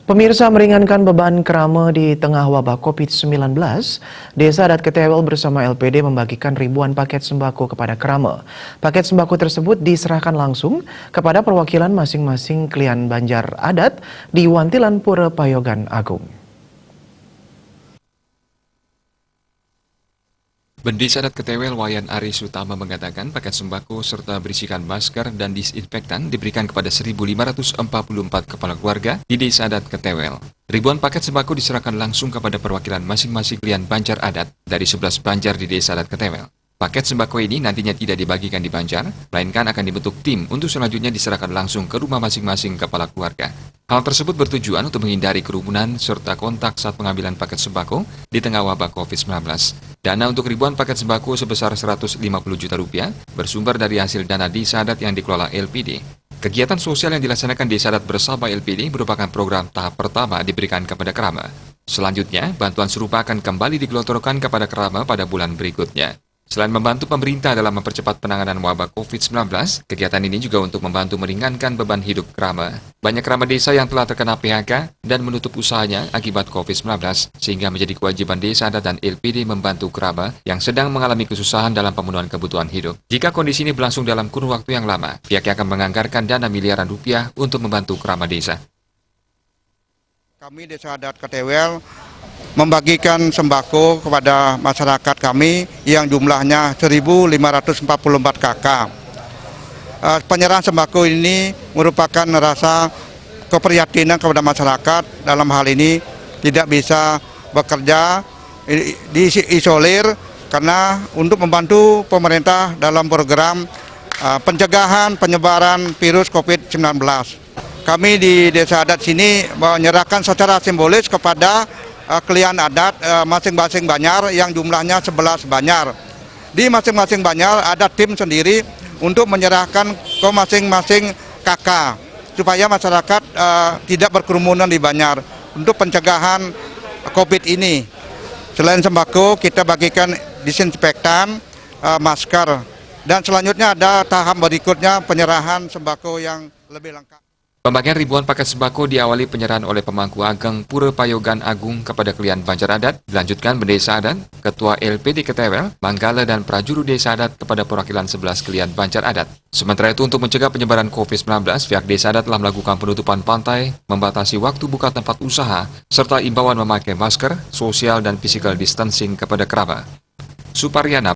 Pemirsa, meringankan beban kerama di tengah wabah COVID-19, Desa Adat Ketewel bersama LPD membagikan ribuan paket sembako kepada kerama. Paket sembako tersebut diserahkan langsung kepada perwakilan masing-masing klian Banjar Adat di Wantilan Pura Payogan Agung. Desa Adat Ketewel Wayan Aris Utama mengatakan paket sembako serta berisikan masker dan disinfektan diberikan kepada 1.544 kepala keluarga di Desa Adat Ketewel. Ribuan paket sembako diserahkan langsung kepada perwakilan masing-masing klian Banjar Adat dari 11 Banjar di Desa Adat Ketewel. Paket sembako ini nantinya tidak dibagikan di Banjar, melainkan akan dibentuk tim untuk selanjutnya diserahkan langsung ke rumah masing-masing kepala keluarga. Hal tersebut bertujuan untuk menghindari kerumunan serta kontak saat pengambilan paket sembako di tengah wabah COVID-19. Dana untuk ribuan paket sembako sebesar 150 juta rupiah bersumber dari hasil dana Desa Adat yang dikelola LPD. Kegiatan sosial yang dilaksanakan Desa Adat bersama LPD merupakan program tahap pertama diberikan kepada kerama. Selanjutnya, bantuan serupa akan kembali digelontorkan kepada kerama pada bulan berikutnya. Selain membantu pemerintah dalam mempercepat penanganan wabah COVID-19, kegiatan ini juga untuk membantu meringankan beban hidup kerama. Banyak kerama desa yang telah terkena PHK dan menutup usahanya akibat COVID-19, sehingga menjadi kewajiban Desa Adat dan LPD membantu kerama yang sedang mengalami kesusahan dalam pemenuhan kebutuhan hidup. Jika kondisi ini berlangsung dalam kurun waktu yang lama, pihaknya akan menganggarkan dana miliaran rupiah untuk membantu kerama desa. Kami Desa Adat Ketewel membagikan sembako kepada masyarakat kami yang jumlahnya 1.544 KK. Penyerahan sembako ini merupakan rasa keprihatinan kepada masyarakat dalam hal ini tidak bisa bekerja, diisolir karena untuk membantu pemerintah dalam program pencegahan penyebaran virus COVID-19. Kami di Desa Adat sini menyerahkan secara simbolis kepada klian adat masing-masing Banjar yang jumlahnya 11 Banjar. Di masing-masing Banjar ada tim sendiri untuk menyerahkan ke masing-masing kakak supaya masyarakat tidak berkerumunan di Banjar untuk pencegahan COVID ini. Selain sembako, kita bagikan disinfektan, masker, dan selanjutnya ada tahap berikutnya penyerahan sembako yang lebih lengkap. Pembagian ribuan paket sembako diawali penyerahan oleh pemangku ageng Pura Payogan Agung kepada klian Banjar Adat, dilanjutkan Desa Adat, Ketua LPD Ketewel, Manggala dan Prajuru Desa Adat kepada perwakilan 11 klian Banjar Adat. Sementara itu untuk mencegah penyebaran COVID-19, pihak Desa Adat telah melakukan penutupan pantai, membatasi waktu buka tempat usaha, serta imbauan memakai masker, social dan physical distancing kepada kerama. Suparyana